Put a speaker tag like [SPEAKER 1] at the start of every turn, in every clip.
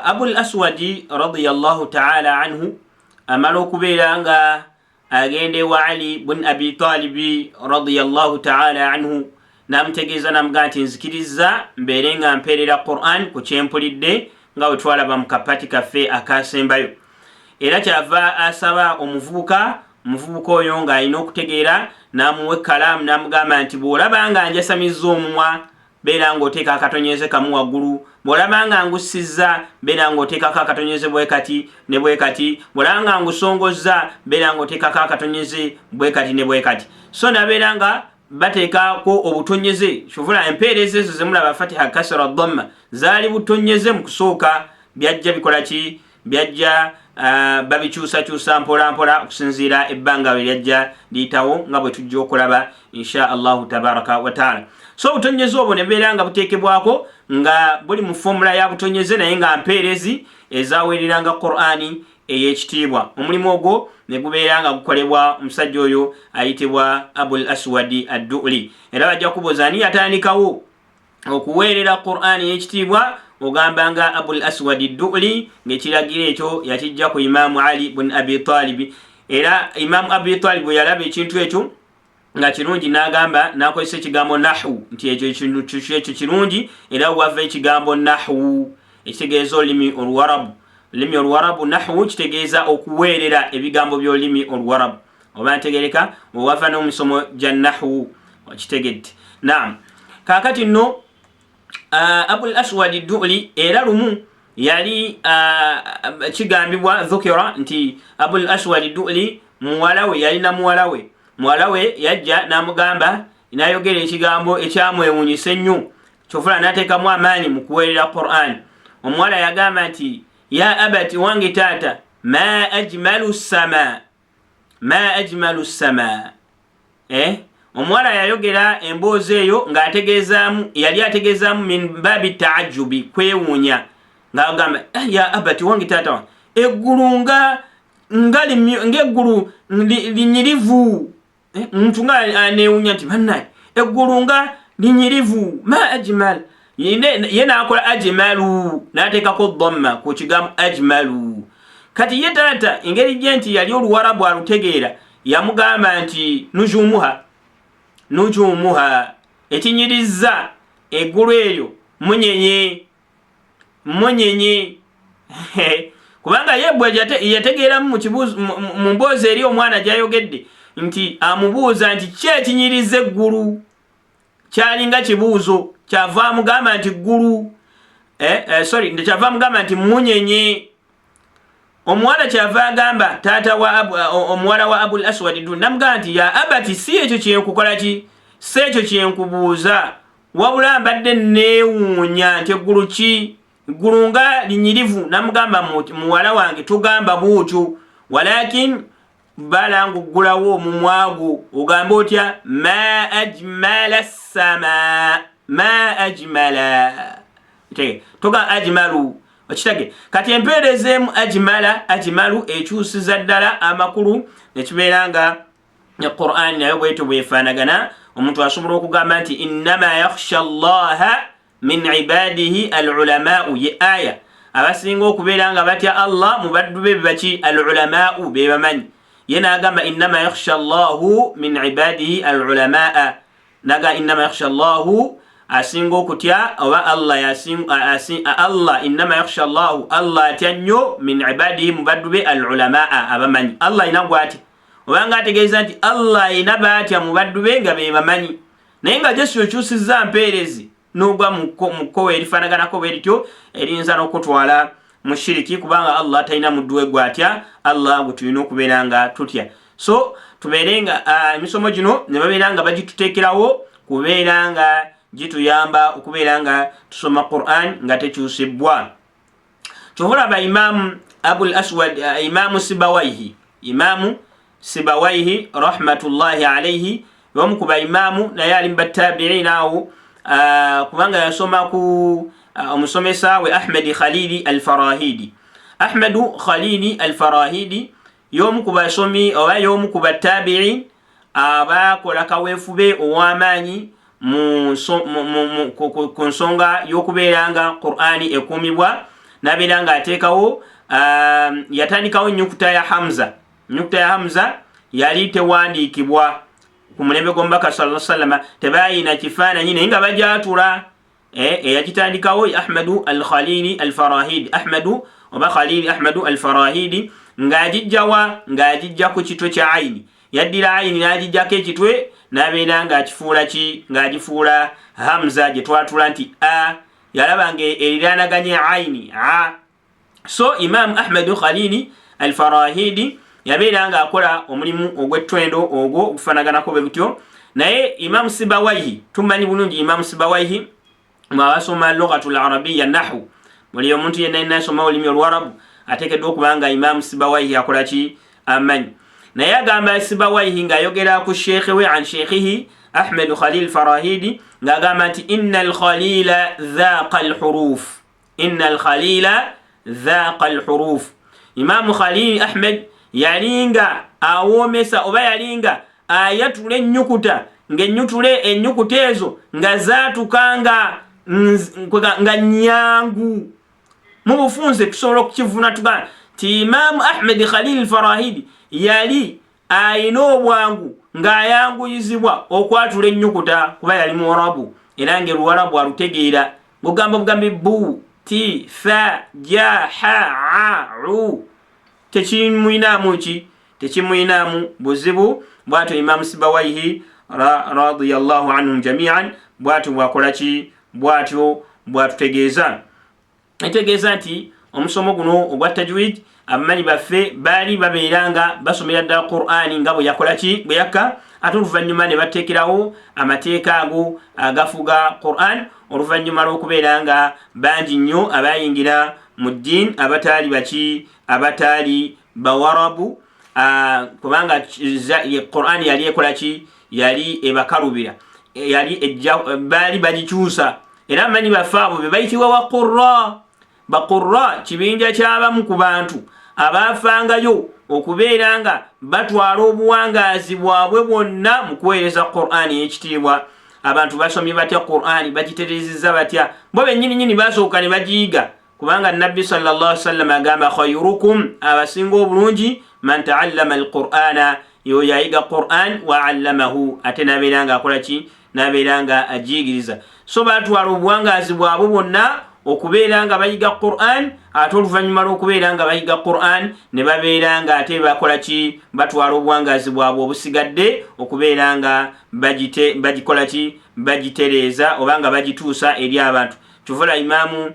[SPEAKER 1] Abul Aswadi radiyallahu ta'ala anhu amalo kubeera nga agende wa Ali bin Abi Talib radiyallahu ta'ala anhu namutegeeza namuga nti nzikiriza mbeere nga mpeerera Qur'an ku kyempulidde nga bwe twalaba mu kapati kaffe akasembayo. Era kyava asaba omuvubuka oyo ng'alina okutegeera namuwa ekkalaamu namugamba nti bw'olaba nga njasamizza omumwa beera ng'oteeka akatonyeze kamu waggulu, bw'olaba nga ngussizza beera ng'oteekako akatonyeze bwe kati ne bwe kati, bw'olaba nga ngusongozza beera ng'oteekako akatonyeze bwe kati ne bwe kati. So nabeera nga bateekako obutonyeze kyovula empeereza ezo zemulaba fatiha kasra dhamma zaali butonyeze mu kusooka, byajja bikola ki? Byajja babikyusakyusa mpola mpola okusinziira ebbanga bwe lyajja liyitawo nga bwe tujja okulaba insha Allahu tabaraka wa taala. So obutonyeze obwo ne beera nga buteekebwako nga buli mu fomula ya butonyeze naye nga mpeerezi ezaweereranga Qur'ani ey'ekitiibwa. Omulimu ogwo ne gubeera nga gukolebwa omusajja oyo ayitibwa Abul Aswadi ad-Du'li. Era bajja kubuuza ani yatandikawo okuweerera Qur'ani ey'ekitiibwa, ogamba nga Abul Aswadi ad-Du'li, ng'ekiragiro ekyo yakijja ku Imaamu Ali bin Abi Talib. Era Imaamu Abi Talib bwe yalaba ekintu ekyo nga kirungi n'agamba n'akozesa ekigambo nahu nti ekyo kirungi, era wava ekigambo nahu ekitegeeza olulimi oluwarabu. Olulimi oluwarabu nahu kitegeeza okuweerera ebigambo by'olulimi oluwarabu. Oba ntegereka wava n'omusomo gya nahu okitegedde. Naam, kaakati nno Abul Aswad ad-Du'li era lumu yali kigambibwa dhukira nti Abul Aswad ad-Du'li muwala we yalina muwala we yajja n'amugamba n'ayogera ekigambo ekyamwewuunyisa ennyo kyovula n'ateekamu amaanyi mu kuweerera Qur'an. Omuwala yagamba nti ya abati, wange taata, ma ajmalu sama. Omuwala yayogera emboozi eyo ng'ategeezaamu, yali ategeezaamu min babi ta'ajjubi, kwewuunya, ng'agamba ya abati, wange taata wange, eggulu ng'eggulu linyirivu. Omuntu nga aneewuunya nti bannaye eggulu nga linyirivu, ma ajmal. Ye n'akola ajmalu n'ateekako dhamma ku kigambo ajmalu. Kati ye taata engeri gye nti yali oluwarabu alutegeera, yamugamba nti nujumuha, ekinyirizza eggulu eryo munyenye. Kubanga ye bwe yategeeramu mu mboozi eri omwana gy'ayogedde nti amubuuza nti ki ekinyirizza eggulu, kyalinga kibuuzo, kyava amugamba nti ggulu, kyava amugamba nti munyenye. Omuwala kyava agamba taata omuwala wa Abul Aswad ad-Du'li namugamba nti ya abati, si ekyo kyenkukola ki, si ekyo kyenkubuuza, wabula mbadde neewuunya nti eggulu ki, eggulu nga linyirivu. Namugamba muwala wange tugamba bwotyo, walakin bala nguggulawo omumwago ogambe otya ma ajmala sama, ma ajmala, toga ajmalu okitage. Kati empeereza emu ajmalu ekyusiza ddala amakulu nekibeera nga Qur'an nayo bwetyo bwefaanagana. Omuntu asobola okugamba nti innama yakhsha Allaha min ibadihi al-ulamau, ye aya abasinga okubeera nga batya Allah mu baddu be baki al-ulamau, be bamanyi. Ye n'agamba innama yakhsha Allahu min ibadihi al-ulamaa, naga innama yakhsha Allahu asinga okutya oba Allah innama yakhsha Allahu, Allah atya nnyo min ibadihi mu baddu be al-ulamaa, abamanyi. Allah ayina gwatya obanga ategeeza nti Allah ayina baatya mu baddu be nga be bamanyi, naye nga Yesu okyusizza mpeerezi n'ogwa mu kkowe erifaanaganako bwe lityo eriyinza n'okutwala mu shiriki, kubanga Allah talina muddu we gwatya, Allah gwe tulina okubeera nga tutya. So tubeere nga emisomo gino ne babeera nga bagituteekerawo kubeera nga gituyamba okubeera nga tusoma Qur'an nga tekyusibwa. Kyovulaba Imaamu Abul Aswad, Imaamu Sibawayhi rahmatullahi alayhi, omu ku baimaamu naye ali mu battabi'ina awo, kubanga yasoma ku omusomesa we Ahmad Khalili al-Farahidi. Ahmadu Khalili al-Farahidi y'omu ku basomi oba y'omu ku battabi'in abakola kaweefube ow'amaanyi ku nsonga y'okubeera nga Qur'ani ekuumibwa nabiranga ateekawo yatandikawo ennyukuta ya Hamza. Ennyukuta ya Hamza yali tewandiikibwa ku mulembe gw'omubaka sallallahu alaihi wasallam, tebayina kifaananyi naye nga bajatula. Eyakitandikawo Ahmadu al-Khalili al-Farahidi, Ahmadu oba Khalili Ahmadu al-Farahidi, ng'agijjawa ng'agijja ku kitwe kya ayini. Yaddira ayini n'agijjako ekitwe n'abeera ng'akifuula ki, ng'agifuula Hamza gye twatula nti a, yalaba ng'eriraanaganye ayini a. So Imam Ahmadu Khalili al-Farahidi yabeera ng'akola omulimu ogw'ettwendo ogwo okufaanaganako bwe gutyo. Naye Imam Sibawayhi, tumanyi bulungi Imam Sibawayhi mwabasoma lughatul arabiyya nahwu, buli omuntu yenna nasoma olulimi Olwarabu ateekeddwa okuba nga Imam Sibawayhi akola ki, amanyi. Naye agamba Sibawayhi ng'ayogera ku sheekhe we an sheekhihi Ahmadu Khalil Farahidi ng'agamba nti inna al-Khalila dhaaqa al-huruf, inna al-Khalila dhaaqa al-huruf. Imam Khalil Ahmed yalinga awoomesa oba yalinga ayatula ennyukuta, ng'ennyukuta ezo nga zaatukanga nga nyangu. Mu bufunze tusobola okukivuna tugamba ti Imam Ahmed Khalil Farahidi yali ayina obwangu ng'ayanguyizibwa okwatula ennyukuta kuba yali Muwarabu era ng'Oluwarabu alutegeera. Ng'ogamba bugambi bu, ti, fa, ja, ha, a, u, tekimuyinaamu buzibu. Bw'atyo Imam Sibawayhi radiyallahu anhum jami'an bw'atyo bwakola ki, bw'atyo bw'atutegeeza. Etegeeza nti omusomo guno ogwa tajwid abamanyi baffe baali babeeranga basomera ddala Qur'ani nga bwe yakola ki, bwe yakka, ate oluvannyuma ne bateekerawo amateeka ago agafuga Qur'an, oluvannyuma lw'okubeera nga bangi nnyo abayingira mu ddiini abataali baki, abataali Bawarabu, kubanga Qur'an yali ekola ki, yali ebakalubira, baali bagikyusa. Era abamanyi baffe abo be bayitibwa Baqurra, kibinja ky'abamu ku bantu abaafangayo okubeera nga batwala obuwangaazi bwabwe bwonna mu kuweereza Qur'an ey'ekitiibwa. Abantu basomye batya Qur'an, bagitereezezza batya, bo bennyini basooka ne bagiyiga, kubanga Nabbi sallallahu alaihi wasallam agamba khayrukum, abasinga obulungi, man ta'allama al-Qur'ana, yo yayiga Qur'an wa 'allamahu, ate nabeera nga akola ki, nabeera nga agiyigiriza. So batwala obuwangaazi bwabwe bwonna okubeera nga bayiga Qur'an, ate oluvannyuma lw'okubeera nga bayiga Qur'an ne babeera nga ate bakola ki, batwala obuwangaazi bwabwe obusigadde okubeera nga bagikola ki, bagitereeza oba nga bagituusa eri abantu. Kivula Imamu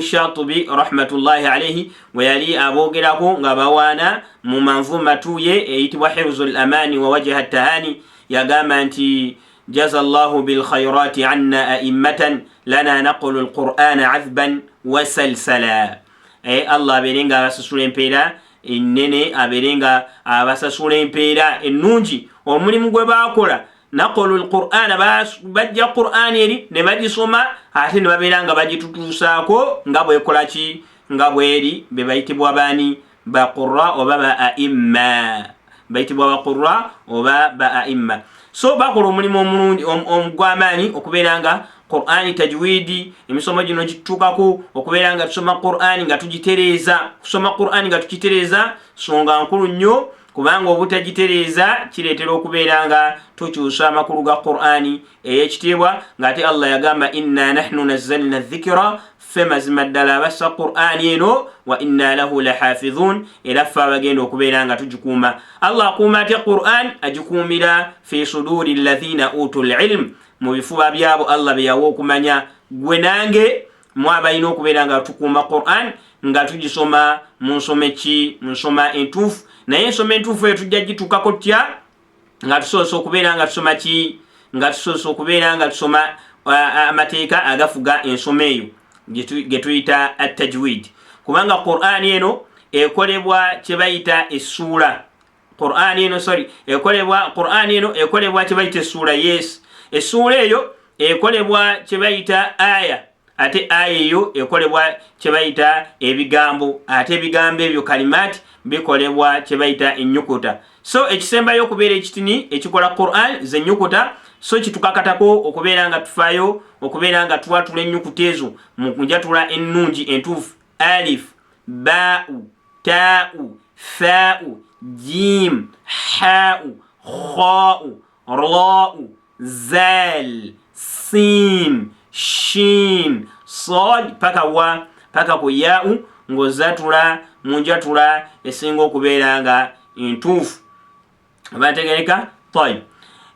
[SPEAKER 1] Shatibi rahmatullahi alayhi we yali aboogerako nga bawaana mu manvumatu ye eyitibwa Hifzul Amani wa Wajha Tahani, yagamba nti jazallahu bil khayrati anna a'immatan lana naqulu al-Qur'ana 'adhban wa salsala. Allah abeerenga abasasula empeera ennene, abeerenga abasasula empeera ennungi omulimu gwe baakola. Naqulu al-Qur'ana, bajja Qur'an eri ne bagisoma ate ne babeera nga bagitutuusaako nga bwekola ki, nga bweri. Be bayitibwa baani? Baqurra oba ba'imma, bayitibwa Baqurra oba ba'imma. So bakola omulimu omulungi ogw'amaanyi okubeera nga Qur'ani tajwidi emisomo gino gitutukako, okubeera nga tusoma Qur'ani nga tugitereeza. Kusoma Qur'ani nga tukitereeza nsonga nkulu nnyo, kubanga obutagitereeza kireetera okubeera nga tukyusa amakulu ga Qur'ani ey'ekitiibwa, ng'ate Allah yagamba inna nahnu nazzalna dhikra, ffe mazima ddala abassa Qur'ani eno, wa inna lahu lahafidhun, era ffe abagenda okubeera nga tugikuuma. Allah akuuma atya Qur'an? Agikuumira fi suduri alladhina utul ilm, mu bifuba byabo Allah be yawa okumanya. Gwe nange mwabalina okubeera nga tukuuma Qur'an nga tugisoma mu nsoma ki, mu nsoma entuufu. Naye ensoma entuufu eyo tujja gitukako tutya? Nga tusoose okubeera nga tusoma ki? Nga tusoose okubeera nga tusoma amateeka agafuga ensoma eyo ge tuyita at-tajwid. Kubanga Qur'an eno ekolebwa kye bayita essuula. Qur'an eno ekolebwa kye bayita essuula. Yes, essuula eyo ekolebwa kye bayita aya, ate aya eyo ekolebwa kye bayita ebigambo, ate ebigambo ebyo kalimaati bikolebwa kye bayita ennyukuta. So ekisembayo okubeera ekitini ekikola Qur'an ze nnyukuta. so kitukakatako okubeera nga tufaayo okubeera nga twatula ennyukuta ezo mu kunjatula ennungi entuufu alif baau taau faau jim haau khaau raau zal sin shin sad paka ku yaau ng'ozatula mu njatula esinga okubeera nga entuufu. Bategereka? Tayib.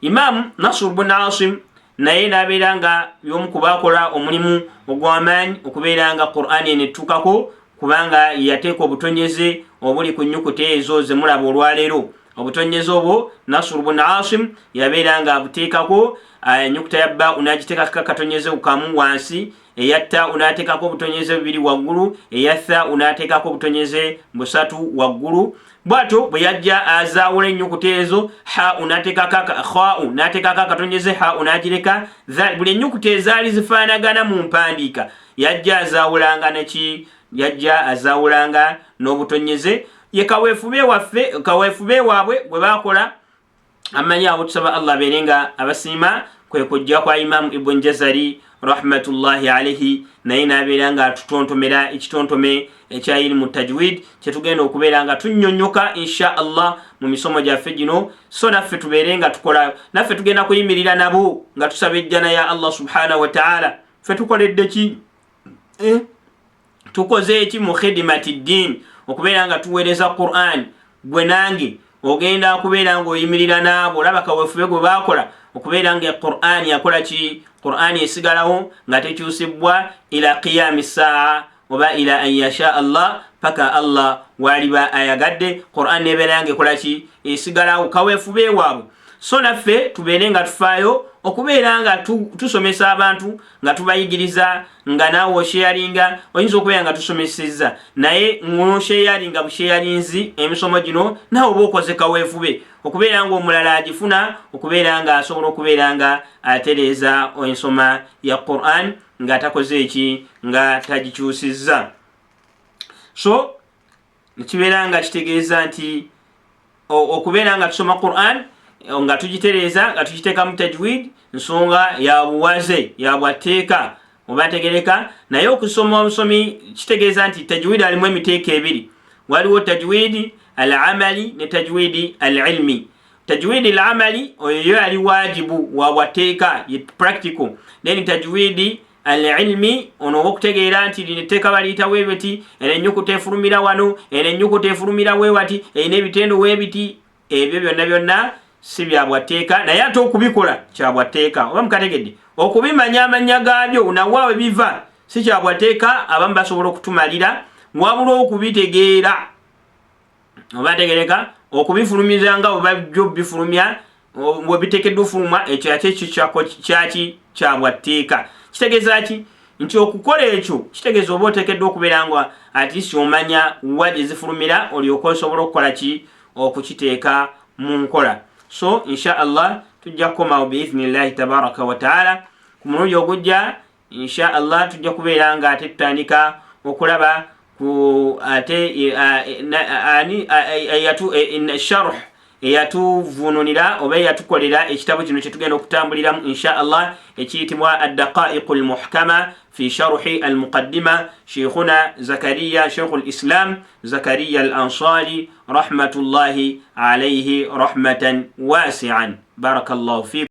[SPEAKER 1] Imam Nasr bin Asim naye n'abeera nga y'omu ku baakola omulimu ogw'amaanyi okubeera nga Qur'an enettukako kubanga yateeka obutonyeze obuli ku nnyukuta ezo ze mulaba olwaleero. Obutonyeze obwo Nasr bin Asim yabeera nga abuteekako ennyukuta ya bba unaagiteekako akatonyeze kamu wansi, eyatta unaateekako obutonyeze bubiri waggulu, eyatha unaateekako obutonyeze busatu waggulu. Bwato bwe yajja azaawula ennyukuta ezo ha unaateekako akatonyeze ha unaagireka. Buli ennyukuta ezaali zifaanagana mu mpandiika yajja azaawulanga neki? Yajja azaawulanga n'obutonyeze. Ye kaweefube waabwe bwe baakola amanyi abo tusaba Allah abeere nga abasiima kwe kujja kwa Imam Ibn Jazari rahmatullahi alayhi, naye n'abeera nga atutontomera ekitontome ekya ilmu tajwid kyetugenda okubeera nga tunnyonnyoka insha Allah mu misomo gyaffe gino. So naffe tubeere nga tukola, naffe tugenda kuyimirira nabo nga tusaba ejjana ya Allah subhanahu wa ta'ala. Ffe tukoledde ki? Tukoze eki mu khidmati ddin, okubeera nga tuweereza Qur'an. Gwe nange ogenda kubeera nga oyimirira naabo, olaba kaweefube gwe baakola okubeera nga Qur'an yakola ki? Qur'an esigalawo nga tekyusibwa ila qiyami saa oba ila an yasha Allah, paka Allah waliba ayagadde Qur'an nebeera nga ekola ki? Esigalawo. Kaweefube waabwe. So naffe tubeere nga tufaayo okubeera nga tusomesa abantu nga tubayigiriza nga naawe osheyalinga. Oyinza okubeera nga tusomesezza naye ng'osheyalinga busheyalinzi emisomo gino naawe oba okoze kaweefube okubeera nga omulala agifuna, okubeera nga asobola okubeera nga atereeza ensoma ya Qur'an nga takoze eki? Nga tagikyusizza. So nekibeera nga kitegeeza nti okubeera nga tusoma Qur'an nga tugitereeza nga tugiteeka mu tajwid nsonga ya buwaze ya bwateeka oba tegereka. Naye okusoma omusomi kitegeeza nti tajwid alimu emiteeka ebiri. Waliwo tajwid al-amali ne tajwid al-ilmi. Tajwid al-amali oyo ali wajibu wa bwateeka ye practical. Then tajwid al-ilmi ono okutegeera nti lineteka baliyita weebeti, eno ennyukuta efulumira wano, eno ennyukuta efulumira weewati, erina ebitendo weebiti. Ebyo byonna si bya bwateeka, naye ate okubikola kya bwateeka. Oba mukategedde? Okubimanya amanya gaabyo unawaawe biva si kya bwateeka. Abamu basobola okutumalira wabula okubitegeera oba tegereka, okubifulumiza nga oba byo bifulumya bwe biteekeddwa ofulumwa, ekyo ate kyaki? Kya bwateeka. Kitegeeza ki? Nti okukola ekyo kitegeeza oba oteekeddwa okubeera nga ati si omanya wa gye zifulumira olyoke osobola okukola ki? Okukiteeka mu nkola. So insha Allah tujja kukomawo biiznillahi tabaraka wa taala ku mulundi ogujja. Insha Allah tujja kubeera nga ate tutandika okulaba ku ate sharh eyatuvununira oba eyatukolera ekitabo kino kyetugenda okutambuliramu insha Allah ekiyitibwa ad-daqa'iq al-muhkama fi sharhi al-muqaddima sheikhuna Zakariya sheikhul islam Zakariya al-Ansari rahmatullahi alayhi rahmatan wasi'an. Barakallahu fiikum.